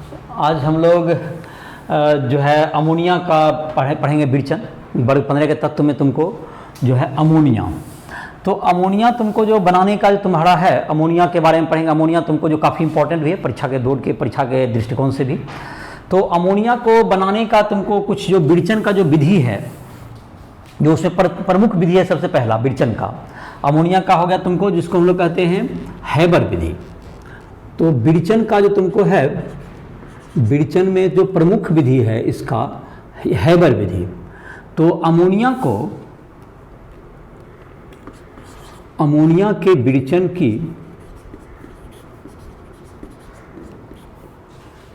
आज हम लोग जो है अमोनिया का पढ़ेंगे विरचन। वर्ग 15 के तत्व में तुमको जो है अमोनिया, तो अमोनिया तुमको जो बनाने का जो तुम्हारा है अमोनिया के बारे में पढ़ेंगे। अमोनिया तुमको जो काफ़ी इंपॉर्टेंट भी है परीक्षा के बोर्ड के परीक्षा के दृष्टिकोण से भी। तो अमोनिया को बनाने का तुमको कुछ जो विरचन का जो विधि है, जो उसमें प्रमुख विधि है, सबसे पहला विरचन का अमोनिया का हो गया तुमको, जिसको हम लोग कहते हैं हैबर विधि। तो विरचन का जो तुमको है, विरचन में जो प्रमुख विधि है इसका हैबर विधि। तो अमोनिया को, अमोनिया के विरचन की,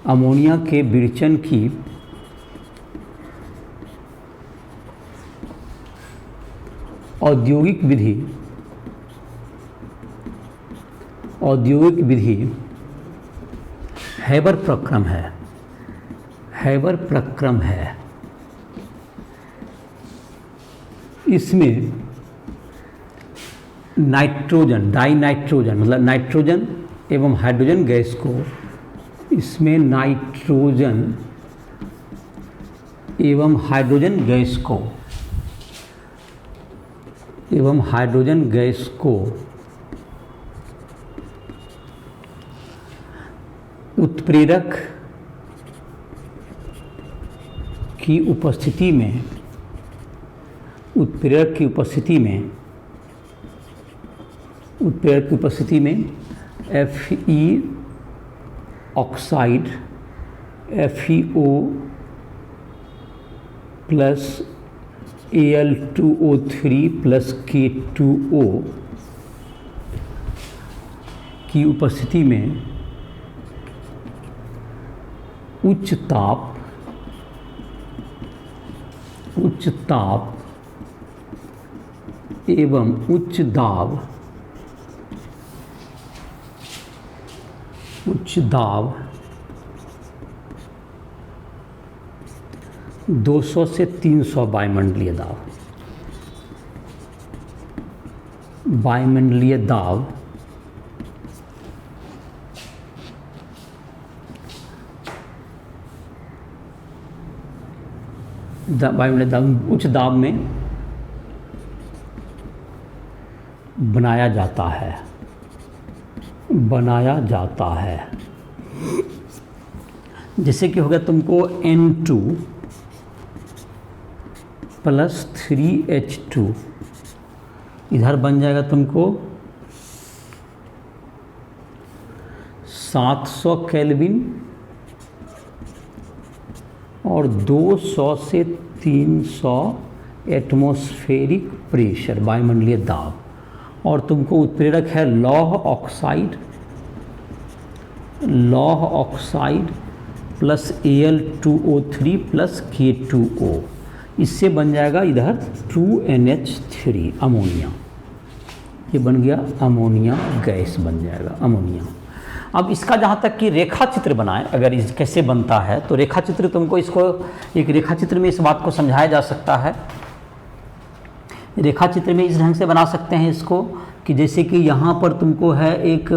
अमोनिया के विरचन की औद्योगिक विधि, औद्योगिक विधि हैबर प्रक्रम है, हैबर प्रक्रम है। इसमें नाइट्रोजन, डाई नाइट्रोजन मतलब नाइट्रोजन एवं हाइड्रोजन गैस को, इसमें नाइट्रोजन एवं हाइड्रोजन गैस को, एवं हाइड्रोजन गैस को उत्प्रेरक की उपस्थिति में, उत्प्रेरक की उपस्थिति में, उत्प्रेरक की उपस्थिति में Fe oxide, FeO plus Al2O3 plus K2O की उपस्थिति में उच्च ताप, उच्च ताप एवं उच्च दाब, उच्च दाब 200 से 300 वायुमंडलीय दाब, वायुमंडलीय दाब वायुमंडलीय दाब उच्च दाब में बनाया जाता है, बनाया जाता है। जैसे कि हो गया तुमको N2 प्लस 3H2, इधर बन जाएगा तुमको 700 केल्विन और 200 से 300 एटमॉस्फेरिक प्रेशर, वायुमंडलीय दाब। और तुमको उत्प्रेरक है लौह ऑक्साइड, लौह oxide plus Al2O3 plus K2O, इससे बन जाएगा इधर 2NH3 अमोनिया। ये बन गया अमोनिया गैस बन जाएगा अमोनिया। अब इसका जहाँ तक कि रेखा चित्र बनाए, अगर इस कैसे बनता है तो रेखा चित्र तुमको, इसको एक रेखा चित्र में इस बात को समझाया जा सकता है। रेखा चित्र में इस ढंग से बना सकते हैं इसको कि जैसे कि यहाँ पर तुमको है एक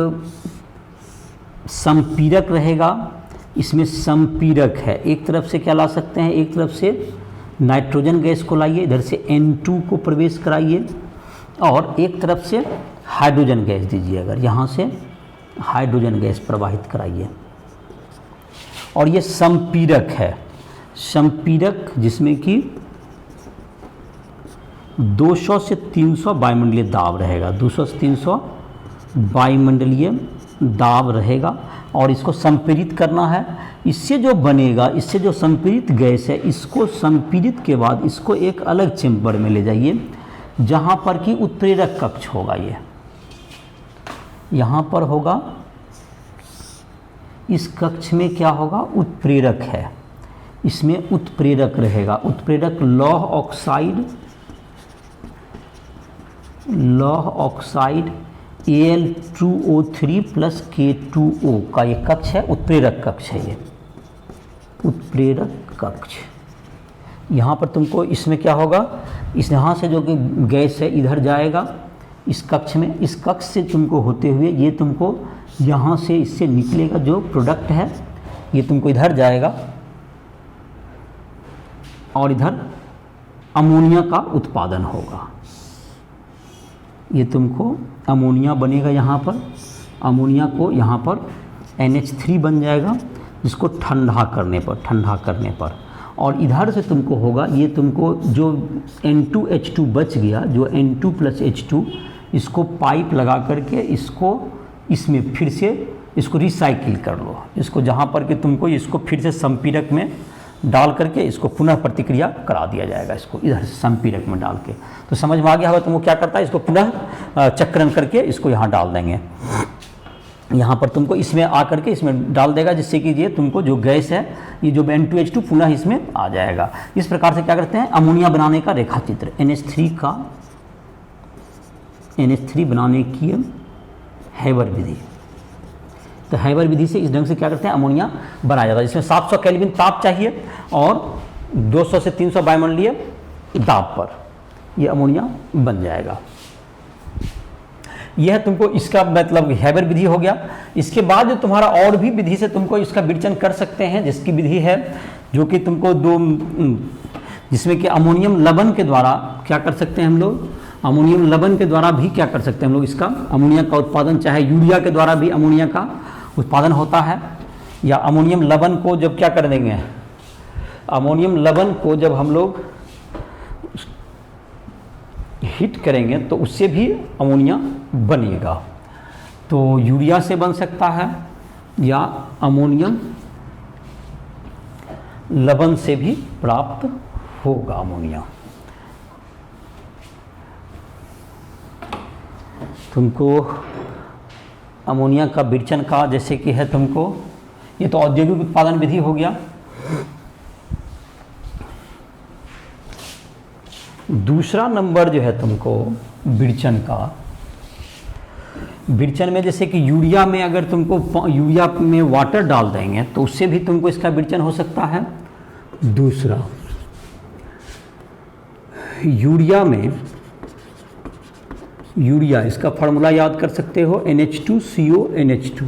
संपीड़क रहेगा, इसमें संपीड़क है, एक तरफ से क्या ला सकते हैं, एक तरफ से नाइट्रोजन गैस को लाइए, इधर से N2 को प्रवेश कराइए और एक तरफ से हाइड्रोजन गैस दीजिए, अगर यहाँ से हाइड्रोजन गैस प्रवाहित कराइए। और ये संपीड़क है, संपीड़क जिसमें कि 200 से 300 वायुमंडलीय दाब रहेगा, 200 से 300 वायुमंडलीय दाब रहेगा और इसको संपीड़ित करना है। इससे जो बनेगा, इससे जो संपीड़ित गैस है, इसको संपीड़ित के बाद इसको एक अलग चेम्बर में ले जाइए जहाँ पर कि उत्प्रेरक कक्ष होगा। ये यहाँ पर होगा, इस कक्ष में क्या होगा, उत्प्रेरक है, इसमें उत्प्रेरक रहेगा। उत्प्रेरक लौह ऑक्साइड, लौह ऑक्साइड Al2O3 प्लस K2O का ये कक्ष है, उत्प्रेरक कक्ष है ये, उत्प्रेरक कक्ष। यहाँ पर तुमको इसमें क्या होगा, इस यहाँ से जो कि गैस है इधर जाएगा इस कक्ष में, इस कक्ष से तुमको होते हुए ये तुमको यहाँ से इससे निकलेगा जो प्रोडक्ट है, ये तुमको इधर जाएगा और इधर अमोनिया का उत्पादन होगा। ये तुमको अमोनिया बनेगा यहाँ पर, अमोनिया को यहाँ पर NH3 बन जाएगा, जिसको ठंडा करने पर और इधर से तुमको होगा, ये तुमको जो N2H2 बच गया, जो N2 + H2, इसको पाइप लगा करके इसको इसमें फिर से इसको रिसाइकिल कर लो, इसको जहाँ पर कि तुमको इसको फिर से संपीड़क में डाल करके इसको पुनः प्रतिक्रिया करा दिया जाएगा, इसको इधर से संपीड़क में डाल के। तो समझ में आ गया होगा तुमको क्या करता है, इसको पुनः चक्रण करके इसको यहाँ डाल देंगे, यहाँ पर तुमको इसमें आ करके इसमें डाल देगा, जिससे कि ये तुमको जो गैस है, ये जो N2H2 पुनः इसमें आ जाएगा। इस प्रकार से क्या करते हैं, अमोनिया बनाने का रेखा चित्र, NH3 बनाने की हैबर विधि। तो हैबर विधि से इस ढंग से क्या करते हैं, अमोनिया बनाया जाता है, जिसमें 700 केल्विन ताप चाहिए और 200 से 300 वायुमंडलीय दाब पर यह अमोनिया बन जाएगा। यह तुमको इसका मतलब हैबर विधि हो गया। इसके बाद जो तुम्हारा और भी विधि से तुमको इसका विरचन कर सकते हैं, जिसकी विधि है जो कि तुमको जिसमें कि अमोनियम लवण के द्वारा क्या कर सकते हैं हम लोग, अमोनियम लवण के द्वारा भी क्या कर सकते हैं हम लोग, इसका अमोनिया का उत्पादन, चाहे यूरिया के द्वारा भी अमोनिया का उत्पादन होता है, या अमोनियम लवण को जब क्या कर देंगे, अमोनियम लवण को जब हम लोग हीट करेंगे तो उससे भी अमोनिया बनेगा। तो यूरिया से बन सकता है या अमोनियम लवण से भी प्राप्त होगा अमोनिया। तुमको अमोनिया का विरचन का जैसे कि है तुमको, ये तो औद्योगिक उत्पादन विधि हो गया। दूसरा नंबर जो है तुमको विरचन का, विरचन में जैसे कि यूरिया में अगर तुमको यूरिया में वाटर डाल देंगे तो उससे भी तुमको इसका विरचन हो सकता है। दूसरा, यूरिया में, यूरिया इसका फार्मूला याद कर सकते हो, NH2CONH2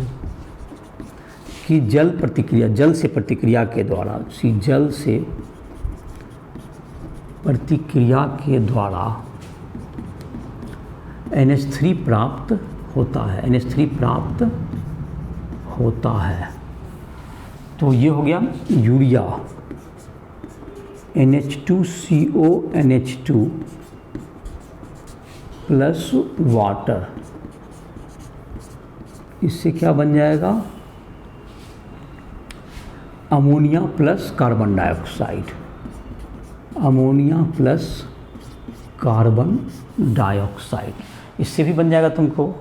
की जल प्रतिक्रिया, जल से प्रतिक्रिया के द्वारा, जल से प्रतिक्रिया के द्वारा NH3 प्राप्त होता है, NH3 प्राप्त होता है। तो ये हो गया यूरिया, NH2CONH2 प्लस वाटर, इससे क्या बन जाएगा, ammonia plus carbon dioxide, ammonia plus carbon dioxide, इससे भी बन जाएगा तुमको।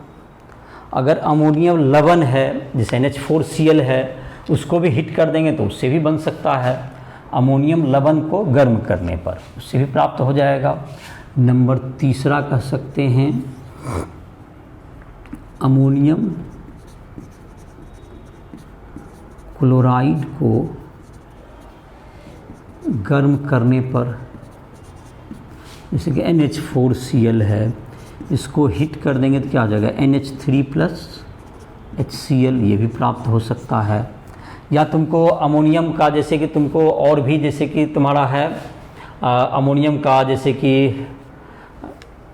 अगर अमोनियम लवण है जैसे NH4Cl है, उसको भी हीट कर देंगे तो उससे भी बन सकता है, अमोनियम लवण को गर्म करने पर उससे भी प्राप्त हो जाएगा। नंबर तीसरा कह सकते हैं, अमोनियम क्लोराइड को गर्म करने पर, जैसे कि NH4Cl है, इसको हीट कर देंगे तो क्या हो जाएगा, NH3 + HCl, ये भी प्राप्त हो सकता है। या तुमको अमोनियम का जैसे कि तुमको और भी जैसे कि तुम्हारा है अमोनियम का, जैसे कि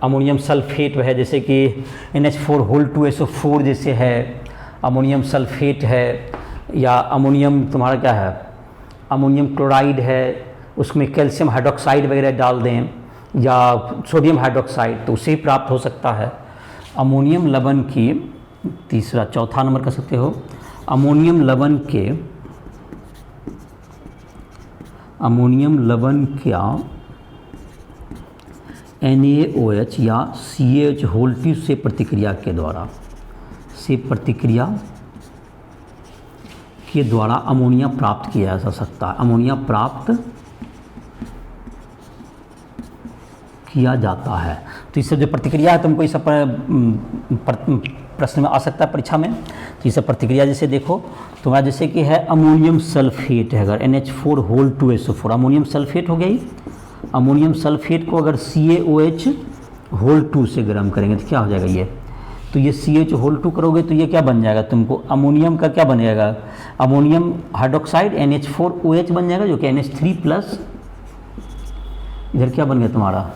अमोनियम सल्फेट है, जैसे कि NH4 जैसे है, अमोनियम सल्फेट है, या अमोनियम तुम्हारा क्या है, अमोनियम क्लोराइड है, उसमें कैल्शियम हाइड्रोक्साइड वगैरह डाल दें या सोडियम हाइड्रोक्साइड, तो उससे ही प्राप्त हो सकता है। अमोनियम लवण की तीसरा, चौथा नंबर कह सकते हो, अमोनियम लवण के, अमोनियम लवण क्या NaOH या CaOH से प्रतिक्रिया के द्वारा, से प्रतिक्रिया के द्वारा अमोनिया प्राप्त किया जा सकता है, अमोनिया प्राप्त किया जाता है। तो इससे जो प्रतिक्रिया है तुमको इस प्रश्न में आ सकता है परीक्षा में। तो इस प्रतिक्रिया जैसे देखो तुम्हारा जैसे कि है अमोनियम सल्फेट है, अगर NH4 अमोनियम सल्फेट हो गई, अमोनियम सल्फेट को अगर CaOH से गर्म करेंगे तो क्या हो जाएगा, तो ये CH2 करोगे तो ये क्या बन जाएगा तुमको, अमोनियम का क्या बन जाएगा, अमोनियम हाइड्रोक्साइड NH4OH बन जाएगा, जो कि NH3 प्लस इधर क्या बन गया तुम्हारा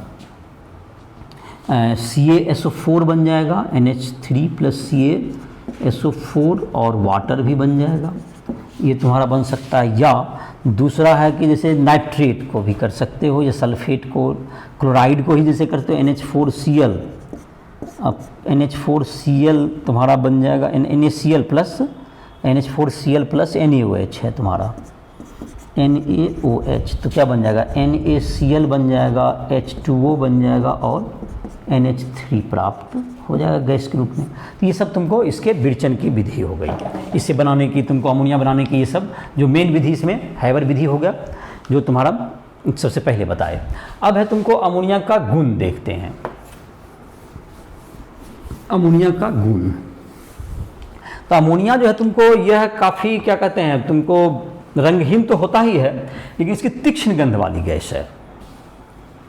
CaSO4 बन जाएगा, NH3 प्लस CaSO4 और वाटर भी बन जाएगा, ये तुम्हारा बन सकता है। या दूसरा है कि जैसे नाइट्रेट को भी कर सकते हो, या सल्फेट को, क्लोराइड को ही जैसे करते हो NH4Cl, अब NH4Cl तुम्हारा बन जाएगा NaCl plus NH4Cl plus NaOH है तुम्हारा NaOH, तो क्या बन जाएगा NaCl बन जाएगा, H2O बन जाएगा और NH3 प्राप्त हो जाएगा गैस के रूप में। तो ये सब तुमको इसके विरचन की विधि हो गई, इससे बनाने की, तुमको अमोनिया बनाने की ये सब जो मेन विधि इसमें हैबर विधि हो गया जो तुम्हारा सबसे पहले बताए। अब है तुमको अमोनिया का गुण देखते हैं। अमोनिया का गुण, तो अमोनिया जो है तुमको यह काफ़ी क्या कहते हैं, तुमको रंगहीन तो होता ही है लेकिन इसकी तीक्ष्ण गंध वाली गैस है।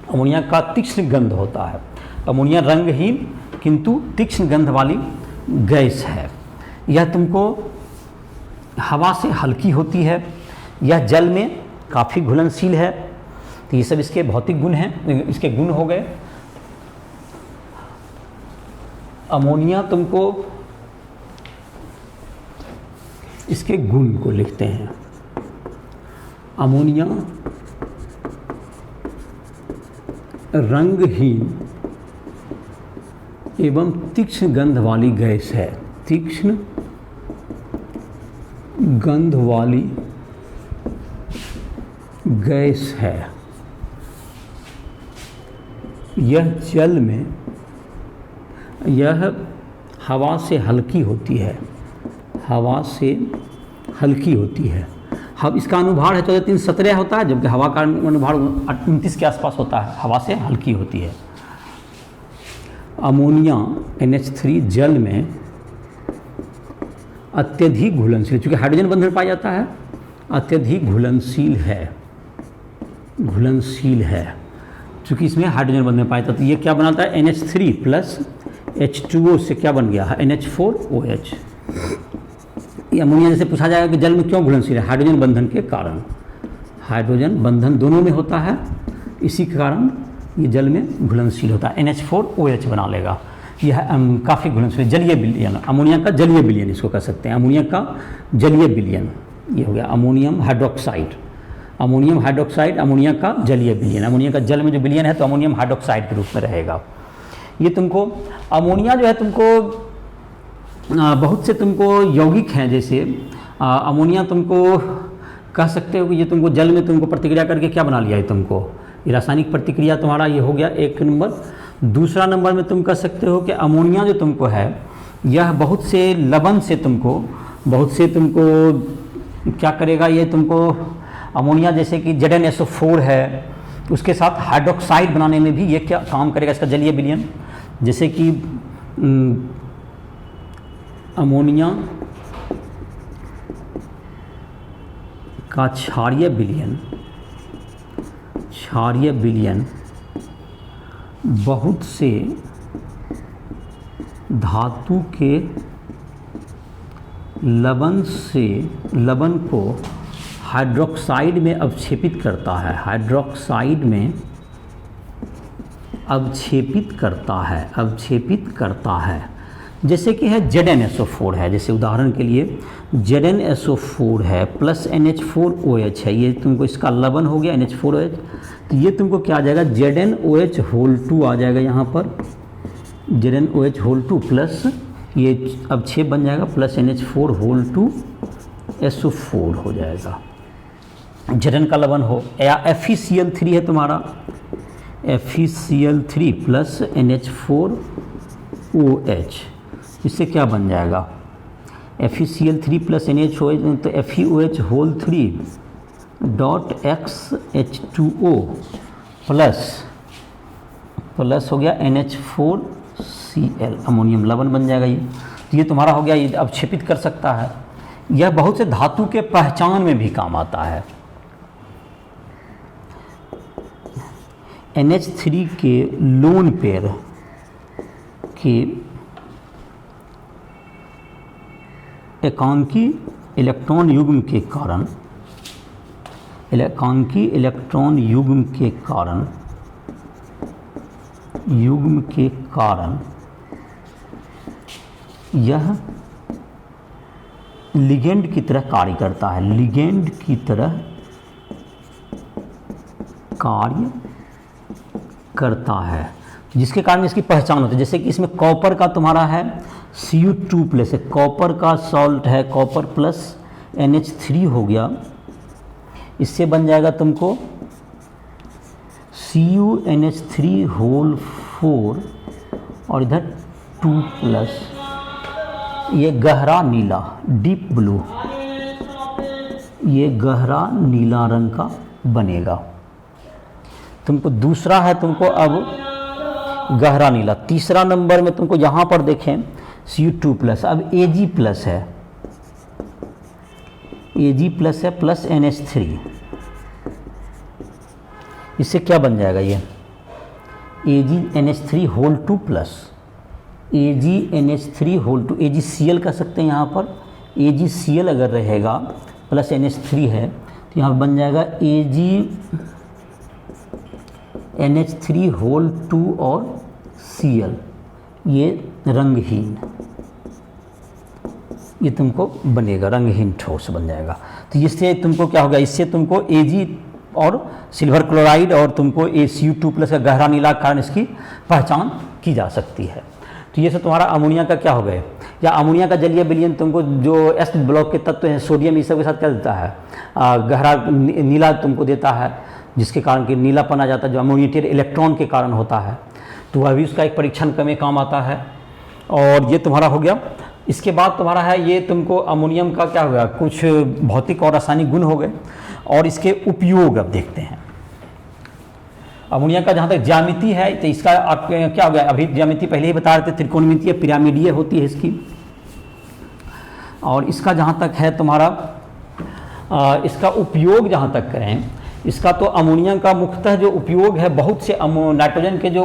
अमोनिया का तीक्ष्ण गंध होता है। अमोनिया रंगहीन किंतु तीक्ष्ण गंध वाली गैस है। यह तुमको हवा से हल्की होती है, यह जल में काफ़ी घुलनशील है। तो ये सब इसके भौतिक गुण हैं, इसके गुण हो गए। अमोनिया तुमको इसके गुण को लिखते हैं। अमोनिया रंगहीन एवं तीक्ष्ण गंध वाली गैस है। तीक्ष्ण गंध वाली गैस है। यह जल में, यह हवा से हल्की होती है, हवा से हल्की होती है। अब इसका अनुभार है 14-3-17 होता है, जबकि हवा का अनुभार 29 के आसपास होता है। हवा से हल्की होती है। अमोनिया NH3 जल में अत्यधिक घुलनशील, चूँकि हाइड्रोजन बंधन पाया जाता है, अत्यधिक घुलनशील है। घुलनशील है चूँकि इसमें हाइड्रोजन बंधन पाया जाता है। तो ये क्या बनाता है, NH3 प्लस H2O से क्या बन गया, NH4OH। ये अमोनिया जैसे पूछा जाएगा कि जल में क्यों घुलनशील है, हाइड्रोजन बंधन के कारण। हाइड्रोजन बंधन दोनों में होता है, इसी के कारण ये जल में घुलनशील होता है। NH4OH बना लेगा। यह काफ़ी घुलनशील जलीय विलयन, अमोनिया का जलीय विलयन इसको कह सकते हैं। अमोनिया का जलीय विलयन ये हो गया ammonium hydroxide. Ammonium hydroxide ammonia का जलीय विलयन। अमोनिया का जल में जो विलयन है तो अमोनियम हाइड्रोक्साइड के रूप में रहेगा। ये तुमको अमोनिया जो है तुमको बहुत से तुमको यौगिक हैं, जैसे अमोनिया तुमको कह सकते हो कि ये तुमको जल में तुमको प्रतिक्रिया करके क्या बना लिया है तुमको, ये रासायनिक प्रतिक्रिया तुम्हारा ये हो गया एक नंबर। दूसरा नंबर में तुम कह सकते हो कि अमोनिया जो तुमको है यह बहुत से लवण से तुमको, बहुत से तुमको क्या करेगा, ये तुमको अमोनिया जैसे कि ZnSO4 है उसके साथ हाइड्रोक्साइड बनाने में भी ये क्या काम करेगा, इसका जलीय विलयन। जैसे कि अमोनिया का क्षारीय विलयन, क्षारीय विलयन बहुत से धातु के लवण से, लवण को हाइड्रोक्साइड में अवक्षेपित करता है, हाइड्रोक्साइड में अवक्षेपित करता है, अवक्षेपित करता है। जैसे कि है ZnSO4 है, जैसे उदाहरण के लिए ZnSO4 है प्लस NH4OH है, ये तुमको इसका लवण हो गया NH4OH। तो ये तुमको क्या आ जाएगा, ZnOH2 आ जाएगा यहाँ पर, ZnOH2 प्लस ये अवक्षेप बन जाएगा प्लस NH4 SO4 हो जाएगा। Zn का लवण हो, या FeCl3 है तुम्हारा, FeCl3 प्लस NH4OH, इससे क्या बन जाएगा FeCl3 प्लस NH4OH, तो FeOH3 डॉट XH2O प्लस हो गया NH4Cl, अमोनियम लवण बन जाएगा ये। तो ये तुम्हारा हो गया, ये अवक्षेपित कर सकता है। यह बहुत से धातु के पहचान में भी काम आता है। NH3 के लोन पेयर के एकांकी इलेक्ट्रॉन युग्म के कारण, एकांकी इलेक्ट्रॉन युग्म के कारण यह लिगेंड की तरह कार्य करता है, लिगेंड की तरह कार्य करता है, जिसके कारण इसकी पहचान होती है। जैसे कि इसमें कॉपर का तुम्हारा है Cu2+ है, कॉपर का सॉल्ट है, कॉपर प्लस NH3 हो गया, इससे बन जाएगा तुमको CuNH3 और इधर 2+, ये गहरा नीला डीप ब्लू, ये गहरा नीला रंग का बनेगा। तुमको दूसरा है तुमको अब गहरा नीला। तीसरा नंबर में तुमको यहाँ पर देखें Cu2+, अब Ag+ है, Ag+ है प्लस NH3, इससे क्या बन जाएगा ये AgNH3 AgNH3 AgCl कर सकते हैं यहाँ पर, AgCl अगर रहेगा प्लस NH3 है तो यहाँ बन जाएगा AgNH3 और Cl, ये रंगहीन, ये तुमको बनेगा रंगहीन ठोस बन जाएगा। तो इससे तुमको क्या होगा, इससे तुमको Ag और सिल्वर क्लोराइड और तुमको Cu2+ का गहरा नीला कारण इसकी पहचान की जा सकती है। तो ये सब तुम्हारा अमोनिया का क्या हो गए, या अमोनिया का जलीय विलयन तुमको जो S ब्लॉक के तत्व हैं सोडियम, इस सब के साथ क्या देता है, गहरा नीला तुमको देता है, जिसके कारण कि नीलापन आ जाता है, जो अमोनिएटेड इलेक्ट्रॉन के कारण होता है। तो वह भी उसका एक परीक्षण में काम आता है। और ये तुम्हारा हो गया। इसके बाद तुम्हारा है ये तुमको अमोनियम का क्या होगा, कुछ भौतिक और रासायनिक गुण हो गए, और इसके उपयोग अब देखते हैं। अमोनिया का जहाँ तक ज्यामिति है तो इसका आप क्या हो गया, अभी ज्यामिति पहले ही बता रहे थे, त्रिकोणमितीय पिरामिडीय होती है इसकी। और इसका जहाँ तक है तुम्हारा इसका उपयोग जहाँ तक करें, इसका तो अमोनिया का मुख्यतः जो उपयोग है, बहुत से नाइट्रोजन के जो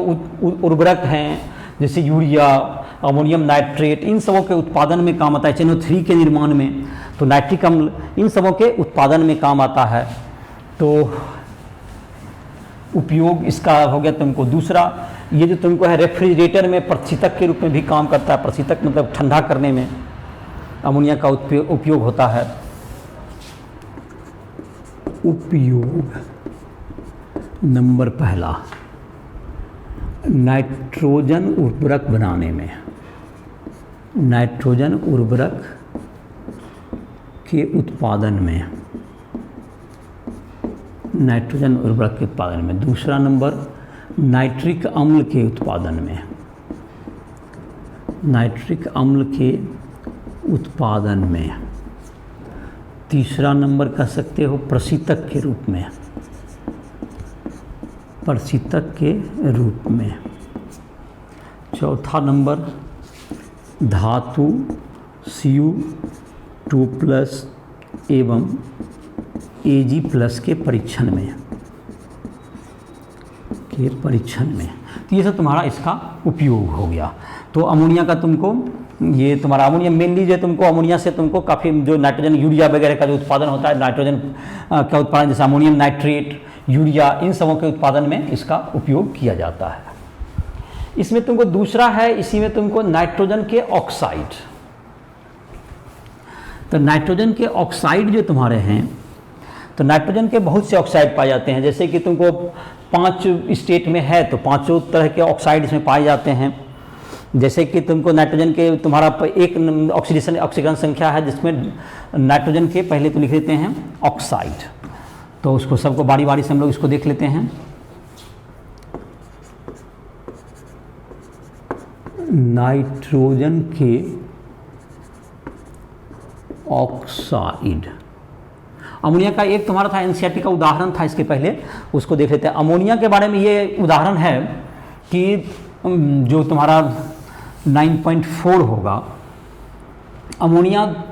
उर्वरक हैं जैसे यूरिया, अमोनियम नाइट्रेट, इन सबों के उत्पादन में काम आता है। NO3 के निर्माण में, तो नाइट्रिक अम्ल, इन सबों के उत्पादन में काम आता है। तो उपयोग इसका हो गया तुमको। दूसरा ये जो तुमको है रेफ्रिजरेटर में प्रशीतक के रूप में भी काम करता है। प्रशीतक मतलब ठंडा करने में अमोनिया का उपयोग होता है। उपयोग नंबर पहला, नाइट्रोजन उर्वरक बनाने में, नाइट्रोजन उर्वरक के उत्पादन में, नाइट्रोजन उर्वरक के उत्पादन में। दूसरा नंबर नाइट्रिक अम्ल के उत्पादन में, नाइट्रिक अम्ल के उत्पादन में। तीसरा नंबर कह सकते हो प्रशीतक के रूप में, प्रशीतक के रूप में। चौथा नंबर धातु Cu2+ एवं Ag+ के परीक्षण में, तो ये सब तुम्हारा इसका उपयोग हो गया। तो अमोनिया का तुमको ये तुम्हारा अमोनिया मेनली जो तुमको अमोनिया से तुमको काफ़ी जो नाइट्रोजन यूरिया वगैरह का जो उत्पादन होता है, नाइट्रोजन का उत्पादन जैसे अमोनियम नाइट्रेट, यूरिया, इन सबों के उत्पादन में इसका उपयोग किया जाता है। इसमें तुमको दूसरा है, इसी में तुमको नाइट्रोजन के ऑक्साइड। तो नाइट्रोजन के ऑक्साइड जो तुम्हारे हैं, तो नाइट्रोजन के बहुत से ऑक्साइड पाए जाते हैं। जैसे कि तुमको 5 स्टेट में है तो 5 तरह के ऑक्साइड इसमें पाए जाते हैं। जैसे कि तुमको नाइट्रोजन के तुम्हारा एक ऑक्सीकरण संख्या है जिसमें नाइट्रोजन के पहले तो लिख देते हैं ऑक्साइड। तो उसको सबको बारी बारी से हम लोग इसको देख लेते हैं। नाइट्रोजन के ऑक्साइड, अमोनिया का एक तुम्हारा था एनसीईआरटी का उदाहरण था इसके पहले, उसको देख लेते हैं। अमोनिया के बारे में ये उदाहरण है कि जो तुम्हारा 9.4 होगा, अमोनिया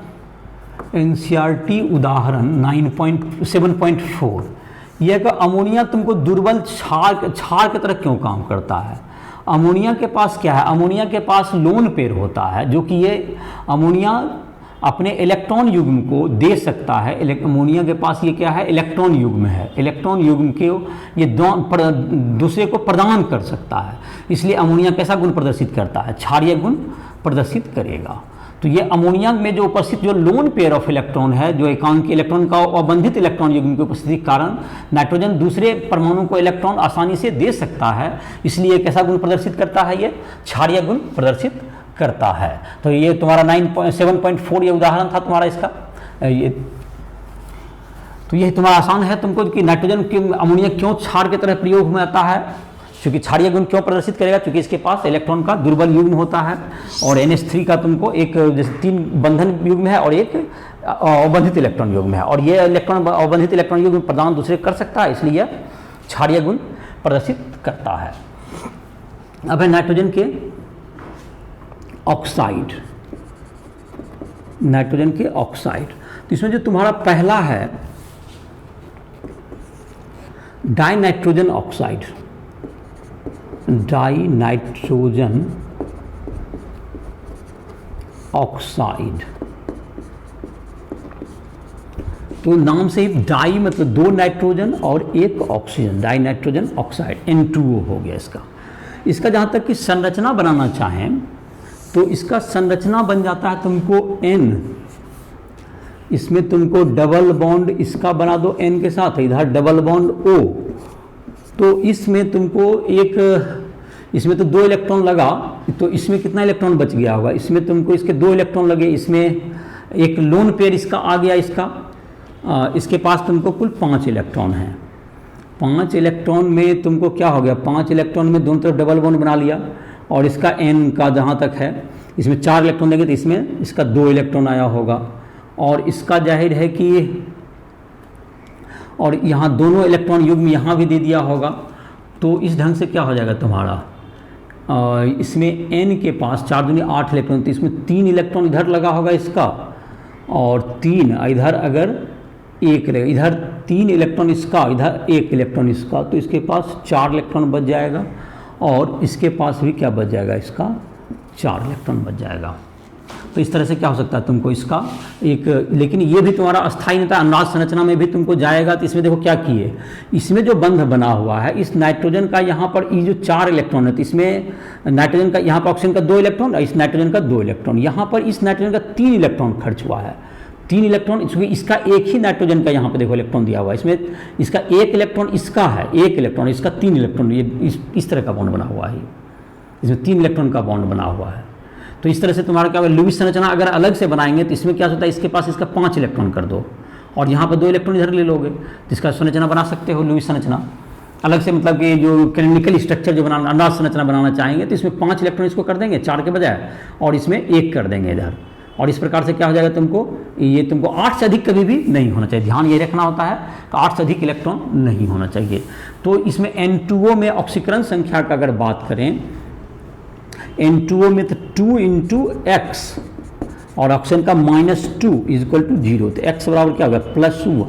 एनसीईआरटी उदाहरण 7.4, यह कि अमोनिया तुमको दुर्बल क्षार की तरह क्यों काम करता है। अमोनिया के पास क्या है, अमोनिया के पास लोन पेयर होता है, जो कि ये अमोनिया अपने इलेक्ट्रॉन युग्म को दे सकता है। अमोनिया के पास ये क्या है, इलेक्ट्रॉन युग्म है, इलेक्ट्रॉन युग्म के ये दूसरे को प्रदान कर सकता है। इसलिए अमोनिया कैसा गुण प्रदर्शित करता है, क्षारीय गुण प्रदर्शित करेगा। तो ये अमोनिया में जो उपस्थित जो लोन पेयर ऑफ इलेक्ट्रॉन है, जो एकांकी इलेक्ट्रॉन का अबंधित इलेक्ट्रॉन युग्म की उपस्थिति के कारण नाइट्रोजन दूसरे परमाणु को इलेक्ट्रॉन आसानी से दे सकता है, इसलिए कैसा गुण प्रदर्शित करता है, ये क्षारीय गुण प्रदर्शित करता है। तो ये तुम्हारा 7.4 ये उदाहरण था तुम्हारा इसका। ये तो ये तुम्हारा आसान है तुमको कि नाइट्रोजन की अमोनिया क्यों क्षार की तरह प्रयोग में आता है, क्योंकि क्षारीय गुण क्यों प्रदर्शित करेगा, क्योंकि इसके पास इलेक्ट्रॉन का दुर्बल युग्म होता है और NH3 का तुमको एक जैसे 3 बंधन युग्म है और एक अवबंधित इलेक्ट्रॉन युग्म है, और ये इलेक्ट्रॉन अवबंधित इलेक्ट्रॉन युग्म प्रदान दूसरे कर सकता है, इसलिए क्षारीय गुण प्रदर्शित करता है। अब है नाइट्रोजन के ऑक्साइड, नाइट्रोजन के ऑक्साइड। तो इसमें जो तुम्हारा पहला है डाइनाइट्रोजन ऑक्साइड, डाइनाइट्रोजन ऑक्साइड। तो नाम से ही डाई मतलब 2 नाइट्रोजन और 1 ऑक्सीजन, डाइनाइट्रोजन ऑक्साइड, N2O हो गया इसका। इसका जहां तक कि संरचना बनाना चाहें तो इसका संरचना बन जाता है तुमको N, इसमें तुमको डबल बॉन्ड इसका बना दो N के साथ, इधर डबल बॉन्ड O, तो इसमें तुमको इसमें तो 2 इलेक्ट्रॉन लगा, तो इसमें कितना इलेक्ट्रॉन बच गया होगा, इसमें तुमको इसके 2 इलेक्ट्रॉन लगे, इसमें एक लोन पेयर इसका आ गया, इसके पास तुमको कुल 5 इलेक्ट्रॉन हैं। 5 इलेक्ट्रॉन में तुमको क्या हो गया, 5 इलेक्ट्रॉन में दोनों तरफ डबल बॉन्ड बना लिया, और इसका N का जहाँ तक है इसमें 4 इलेक्ट्रॉन देंगे तो इसमें इसका 2 इलेक्ट्रॉन आया होगा, और इसका जाहिर है कि और यहाँ दोनों इलेक्ट्रॉन युग्म यहाँ भी दे दिया होगा। तो इस ढंग से क्या हो जाएगा तुम्हारा, इसमें N के पास 4 दूनी 8 इलेक्ट्रॉन, तो इसमें 3 इलेक्ट्रॉन इधर लगा होगा इसका, और 3 इधर अगर 1 रहेगा, इधर 3 इलेक्ट्रॉन इसका, इधर 1 इलेक्ट्रॉन इसका, तो इसके पास 4 इलेक्ट्रॉन बच जाएगा, और इसके पास भी क्या बच जाएगा, इसका 4 इलेक्ट्रॉन बच जाएगा। तो इस तरह से क्या हो सकता है तुमको इसका एक, लेकिन ये भी तुम्हारा अस्थायी नहीं था, अनुनाद संरचना में भी तुमको जाएगा। तो इसमें देखो क्या किए, इसमें जो बंध बना हुआ है इस नाइट्रोजन का, यहाँ पर ये जो 4 इलेक्ट्रॉन है, तो इसमें नाइट्रोजन का, यहाँ पर ऑक्सीजन का 2 इलेक्ट्रॉन और इस नाइट्रोजन का 2 इलेक्ट्रॉन, यहाँ पर इस नाइट्रोजन का 3 इलेक्ट्रॉन खर्च हुआ है, 3 इलेक्ट्रॉन, क्योंकि इसका एक ही नाइट्रोजन का यहाँ पे देखो इलेक्ट्रॉन दिया हुआ है, इसमें इसका 1 इलेक्ट्रॉन इसका है, 1 इलेक्ट्रॉन इसका, 3 इलेक्ट्रॉन, ये इस तरह का बॉन्ड बना हुआ है, इसमें 3 इलेक्ट्रॉन का बॉन्ड बना हुआ है। तो इस तरह से तुम्हारा क्या होगा, लुईस संरचना अगर अलग से बनाएंगे तो इसमें क्या होता है, इसके पास इसका 5 इलेक्ट्रॉन कर दो और यहाँ पर 2 इलेक्ट्रॉन इधर ले लोगे, तो इसका संरचना बना सकते हो लुईस संरचना अलग से, मतलब कि जो केमिकल स्ट्रक्चर जो बनाना, अनुनाद संरचना बनाना चाहेंगे तो इसमें 5 इलेक्ट्रॉन इसको कर देंगे 4 के बजाय, और इसमें 1 कर देंगे इधर, और इस प्रकार से क्या हो जाएगा तुमको, ये तुमको 8 से अधिक कभी भी नहीं होना चाहिए, ध्यान ये रखना होता है कि 8 से अधिक इलेक्ट्रॉन नहीं होना चाहिए। तो इसमें N2O में ऑक्सीकरण संख्या का अगर बात करें, N2O में तो 2 × X और ऑक्सीजन का -2 = 0, तो X बराबर क्या होगा +1,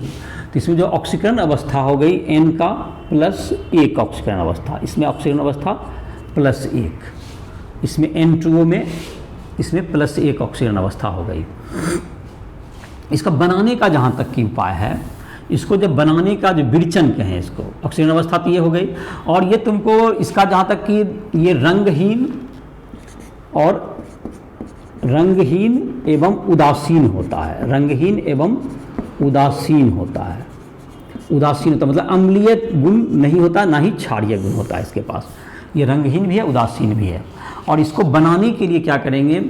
तो इसमें जो ऑक्सीकरण अवस्था हो गई N का +1 ऑक्सीकरण अवस्था, इसमें ऑक्सीकरण अवस्था +1, इसमें N2O में इसमें +1 ऑक्सीजन अवस्था हो गई। इसका बनाने का जहाँ तक की उपाय है, इसको जब बनाने का जो विरचन कहें इसको, ऑक्सीजन अवस्था तो ये हो गई, और ये तुमको इसका जहाँ तक कि ये रंगहीन एवं उदासीन होता है, रंगहीन एवं उदासीन होता है, उदासीन होता मतलब अम्लीय गुण नहीं होता, ना ही क्षारीय गुण होता है इसके पास, ये रंगहीन भी है उदासीन भी है। और इसको बनाने के लिए क्या करेंगे,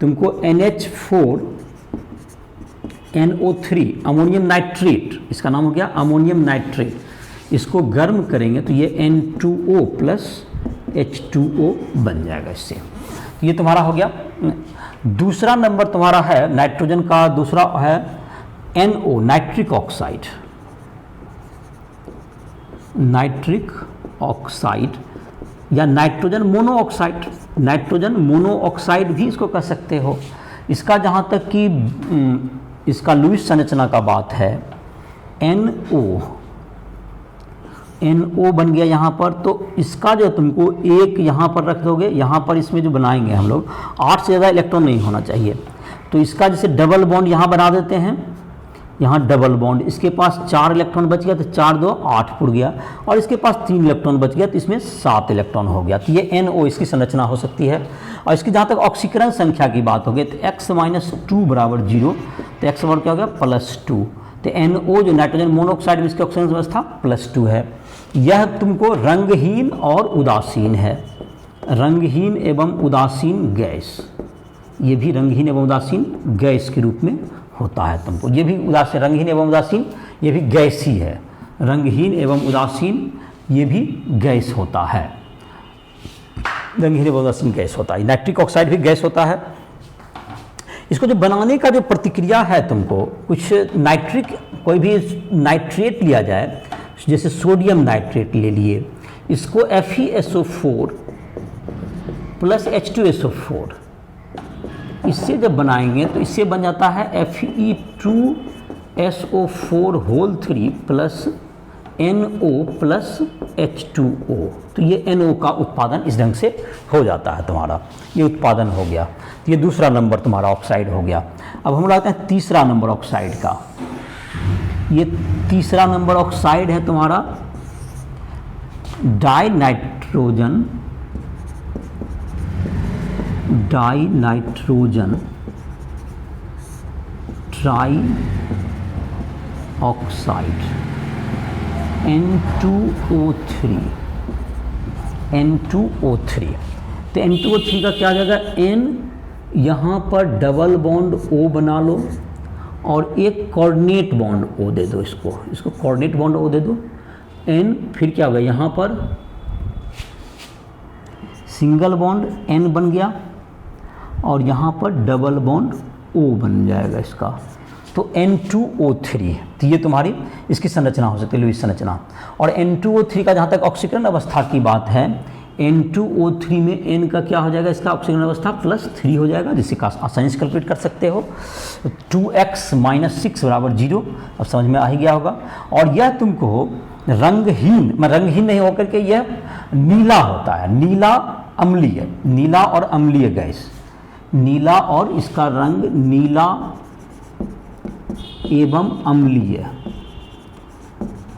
तुमको NH4NO3 अमोनियम नाइट्रेट, इसका नाम हो गया अमोनियम नाइट्रेट, इसको गर्म करेंगे तो ये N2O + H2O बन जाएगा इससे। ये तुम्हारा हो गया। दूसरा नंबर तुम्हारा है नाइट्रोजन का, दूसरा है NO nitric oxide, nitric oxide या नाइट्रोजन मोनोऑक्साइड, नाइट्रोजन मोनोऑक्साइड भी इसको कह सकते हो। इसका जहाँ तक कि इसका लुईस संरचना का बात है, NO बन गया यहाँ पर, तो इसका जो तुमको एक यहाँ पर रख दोगे, यहाँ पर इसमें जो बनाएंगे हम लोग 8 से ज़्यादा इलेक्ट्रॉन नहीं होना चाहिए, तो इसका जैसे डबल बॉन्ड यहाँ बना देते हैं, यहाँ डबल बॉन्ड, इसके पास 4 इलेक्ट्रॉन बच गया तो 4 2 8 उड़ गया, और इसके पास 3 इलेक्ट्रॉन बच गया तो इसमें 7 इलेक्ट्रॉन हो गया। तो ये NO इसकी संरचना हो सकती है। और इसकी जहाँ तक ऑक्सीकरण संख्या की बात होगी तो x - 2 बराबर 0, तो x बराबर क्या हो गया +2। तो NO जो नाइट्रोजन मोनोऑक्साइड में इसकी ऑक्सीजन अवस्था +2 है। यह तुमको रंगहीन और उदासीन है, रंगहीन एवं उदासीन गैस, ये भी रंगहीन एवं उदासीन गैस के रूप में होता है तुमको। ये भी उदासीन, रंगहीन एवं उदासीन, ये भी गैस ही है। रंगहीन एवं उदासीन ये भी गैस होता है, रंगहीन एवं उदासीन गैस होता है। नाइट्रिक ऑक्साइड भी गैस होता है। इसको जो बनाने का जो प्रतिक्रिया है तुमको, कुछ नाइट्रिक, कोई भी नाइट्रेट लिया जाए, जैसे सोडियम नाइट्रेट ले लिए, इसको FeSO4 + H2SO4, इससे जब बनाएंगे तो इससे बन जाता है Fe2SO4 + NO + H2O। तो ये NO का उत्पादन इस ढंग से हो जाता है तुम्हारा, ये उत्पादन हो गया। तो ये दूसरा नंबर तुम्हारा ऑक्साइड हो गया। अब हम लाते हैं तीसरा नंबर ऑक्साइड का। ये तीसरा नंबर ऑक्साइड है तुम्हारा डाइनाइट्रोजन ट्राई ऑक्साइड N2O3। तो N2O3 का क्या जाएगा, N यहाँ पर डबल बॉन्ड O बना लो और एक कोऑर्डिनेट बॉन्ड O दे दो, इसको कोऑर्डिनेट बॉन्ड O दे दो। N फिर क्या होगा, यहाँ पर सिंगल बॉन्ड N बन गया और यहाँ पर डबल बॉन्ड O बन जाएगा इसका, तो N2O3। तो ये तुम्हारी इसकी संरचना हो सकती है, लुईस संरचना। और N2O3 का जहाँ तक ऑक्सीकरण अवस्था की बात है, N2O3 में N का क्या हो जाएगा, इसका ऑक्सीकरण अवस्था +3 हो जाएगा, जिससे का आसानी से कैलकुलेट कर सकते हो। 2x - 6 बराबर 0, अब समझ में आ ही गया होगा। और यह तुमको रंगहीन नहीं होकर के यह नीला होता है, नीला अम्लीय, नीला और अम्लीय गैस, नीला और इसका रंग नीला एवं अम्लीय,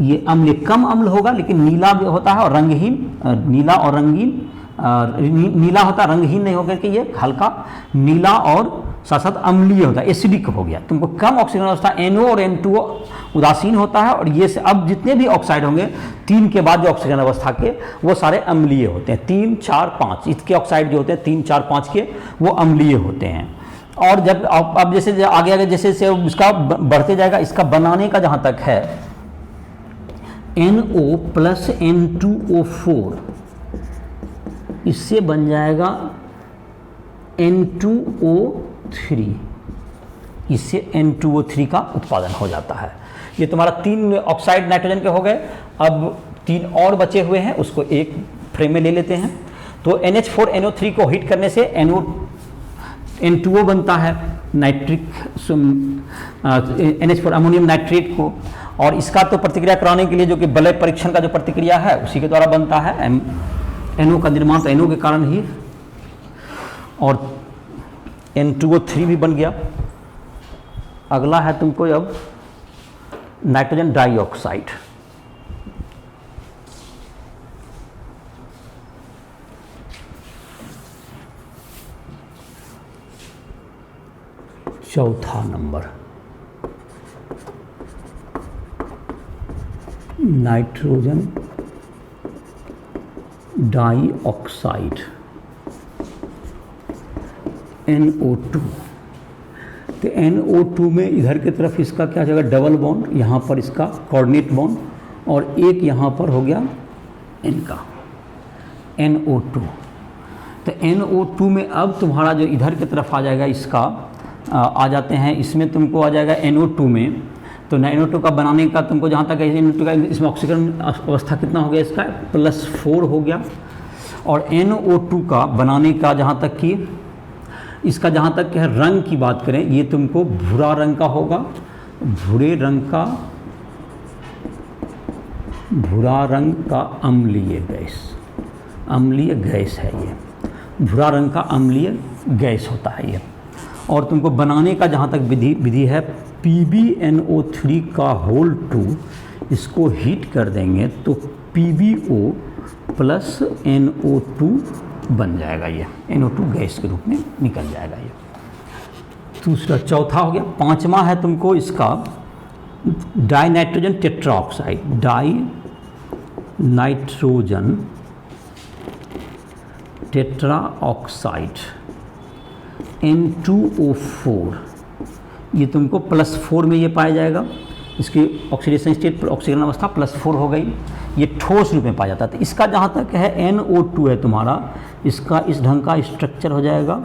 ये अम्ल कम अम्ल होगा लेकिन नीला भी होता है, और रंगहीन, नीला और रंगीन, नीला होता है, रंगहीन नहीं होकर के ये हल्का नीला और साथ साथ अम्लीय होता है, एसिडिक हो गया। तुमको कम ऑक्सीजन अवस्था NO और N2O उदासीन होता है, और ये से अब जितने भी ऑक्साइड होंगे 3 के बाद जो ऑक्सीजन अवस्था के वो सारे अम्लीय होते हैं। 3 4 5 इसके ऑक्साइड जो होते हैं 3 4 5 के वो अम्लीय होते हैं। और जब अब जैसे आगे जैसे इसका बढ़ते जाएगा, इसका बनाने का जहाँ तक है NO + N2O4, इससे बन जाएगा N2O3, इससे N2O3 का उत्पादन हो जाता है। ये तुम्हारा 3 ऑक्साइड नाइट्रोजन के हो गए। अब 3 और बचे हुए हैं, उसको एक फ्रेम में ले लेते हैं। तो NH4NO3 को हीट करने से N2O बनता है, नाइट्रिक NH4 अमोनियम नाइट्रेट को, और इसका तो प्रतिक्रिया कराने के लिए जो कि बलय परीक्षण का जो प्रतिक्रिया है उसी के द्वारा बनता है। NO का निर्माण तो NO के कारण ही, और N2O3 भी बन गया। अगला है तुमको अब नाइट्रोजन डाइऑक्साइड। चौथा नंबर नाइट्रोजन डाइऑक्साइड NO2। तो NO2 में इधर की तरफ इसका क्या जगह डबल बॉन्ड, यहाँ पर इसका कोऑर्डिनेट बॉन्ड, और एक यहाँ पर हो गया इनका NO2। तो NO2 में अब तुम्हारा जो इधर की तरफ आ जाएगा, इसका आ जाते हैं, इसमें तुमको आ जाएगा NO2 में। तो NO2 का बनाने का तुमको जहाँ तक है, NO2 का इसमें ऑक्सीकरण अवस्था कितना हो गया, इसका +4 हो गया। और NO2 का बनाने का जहाँ तक कि इसका जहाँ तक है रंग की बात करें, ये तुमको भूरा रंग का होगा, भूरे रंग का अम्लीय गैस है ये, भूरा रंग का अम्लीय गैस होता है ये। और तुमको बनाने का जहाँ तक विधि है, PbNO3 का होल 2 इसको हीट कर देंगे तो PbO प्लस NO2 बन जाएगा। ये NO2 गैस के रूप में निकल जाएगा। ये दूसरा, चौथा हो गया। पांचवा है तुमको इसका die nitrogen tetroxide, die nitrogen tetroxide N2O4, ये तुमको +4 में ये पाया जाएगा। इसकी ऑक्सीडेशन स्टेट, ऑक्सीकरण अवस्था +4 हो गई। ये ठोस रूप में पाया जाता है। तो इसका जहाँ तक है NO2 है तुम्हारा, इसका इस ढंग का स्ट्रक्चर हो जाएगा,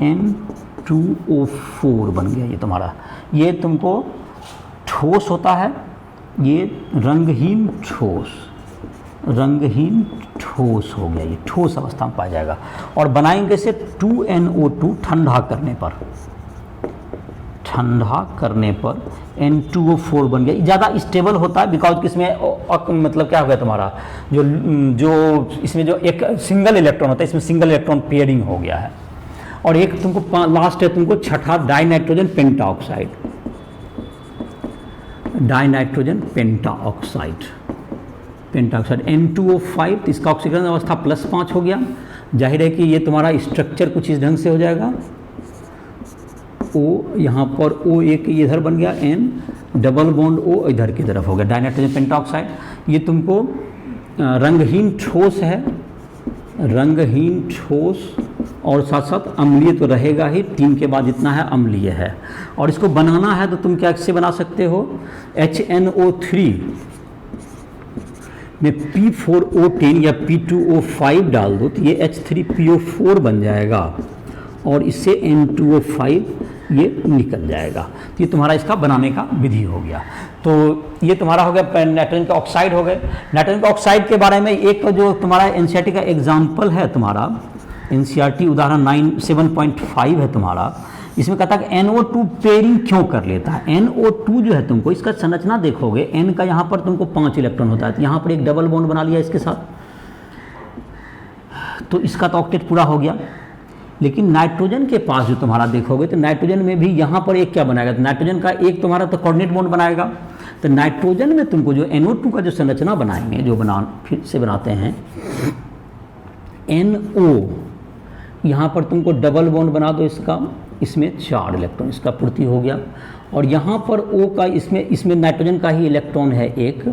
N2O4 बन गया ये तुम्हारा। ये तुमको ठोस होता है, ये रंगहीन ठोस हो गया। ये ठोस अवस्था में पाया जाएगा। और बनाएंगे से 2NO2 ठंडा करने पर N2O4 बन गया। ज़्यादा स्टेबल होता है बिकॉज इसमें मतलब क्या हो गया तुम्हारा, जो इसमें जो एक सिंगल इलेक्ट्रॉन होता है, इसमें सिंगल इलेक्ट्रॉन पेयरिंग हो गया है। और एक तुमको लास्ट है तुमको छठा, डाई नाइट्रोजन पेंटाऑक्साइड, N2O5, तो इसका ऑक्सीकरण अवस्था +5 हो गया। जाहिर है कि ये तुम्हारा स्ट्रक्चर कुछ इस ढंग से हो जाएगा। O यहाँ पर O एक इधर बन गया, N डबल बॉन्ड O इधर की तरफ हो गया, डाई नाइट्रोजन पेंटाऑक्साइड। ये तुमको रंगहीन ठोस और साथ साथ अम्लीय तो रहेगा ही, 3 के बाद जितना है अम्लीय है। और इसको बनाना है तो तुम क्या से बना सकते हो, HNO3 में P4O10 या P2O5 डाल दो तो ये H3PO4 बन जाएगा और इससे N2O5 ये निकल जाएगा। तो ये तुम्हारा इसका बनाने का विधि हो गया। तो ये तुम्हारा हो गया नाइट्रोजन का ऑक्साइड हो गए। नाइट्रोजन का ऑक्साइड के बारे में एक जो तुम्हारा एनसीईआरटी का एग्जाम्पल है, तुम्हारा एनसीईआरटी उदाहरण 7.5 है तुम्हारा। इसमें कहता है कि NO2 पेयरिंग क्यों कर लेता है। NO2 जो है तुमको इसका संरचना देखोगे, N का यहाँ पर तुमको 5 इलेक्ट्रॉन होता है, तो यहाँ पर एक डबल बॉन्ड बना लिया इसके साथ, तो इसका तो ऑक्टेट पूरा हो गया। लेकिन नाइट्रोजन के पास जो तुम्हारा देखोगे तो नाइट्रोजन में भी यहाँ पर एक क्या बनाएगा, तो नाइट्रोजन का एक तुम्हारा तो कोऑर्डिनेट बॉन्ड बनाएगा। तो नाइट्रोजन में तुमको जो NO2 का जो संरचना बनाएंगे, जो फिर से बनाते हैं NO, यहाँ पर तुमको डबल बॉन्ड बना दो इसका, इसमें 4 इलेक्ट्रॉन इसका पूर्ति हो गया। और यहाँ पर O का इसमें नाइट्रोजन का ही इलेक्ट्रॉन है 1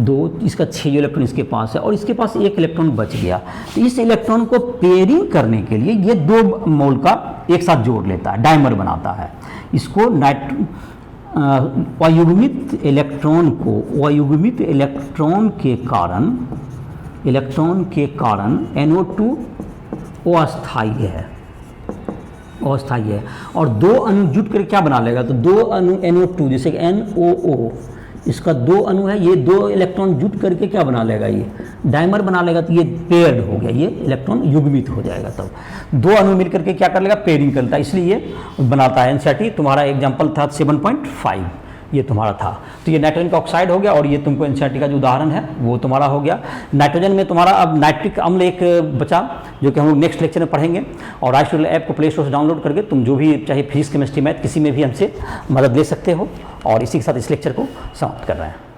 2, इसका 6 इलेक्ट्रॉन इसके पास है और इसके पास 1 इलेक्ट्रॉन बच गया। तो इस इलेक्ट्रॉन को पेयरिंग करने के लिए ये 2 मोल का एक साथ जोड़ लेता है, डायमर बनाता है। इसको अयुग्मित इलेक्ट्रॉन के कारण NO2 अस्थायी है और 2 अणु जुट कर क्या बना लेगा, तो 2 अणु NO2 जैसे कि NOO, इसका 2 अणु है, ये 2 इलेक्ट्रॉन जुट करके क्या बना लेगा, ये डायमर बना लेगा। तो ये पेयर्ड हो गया, ये इलेक्ट्रॉन युग्मित हो जाएगा। तब 2 अणु मिल करके क्या कर लेगा, पेयरिंग करता है, इसलिए ये बनाता है। एनसीईआरटी तुम्हारा एग्जाम्पल था 7.5, ये तुम्हारा था। तो ये नाइट्रोजन का ऑक्साइड हो गया और ये तुमको एनसीईआरटी का जो उदाहरण है वो तुम्हारा हो गया। नाइट्रोजन में तुम्हारा अब नाइट्रिक अम्ल एक बचा, जो कि हम लोग नेक्स्ट लेक्चर में पढ़ेंगे। और राइस ऐप को प्ले स्टोर से डाउनलोड करके तुम जो भी चाहे फिजिक्स, केमिस्ट्री, मैथ किसी में भी हमसे मदद ले सकते हो। और इसी के साथ इस लेक्चर को समाप्त कर रहे हैं।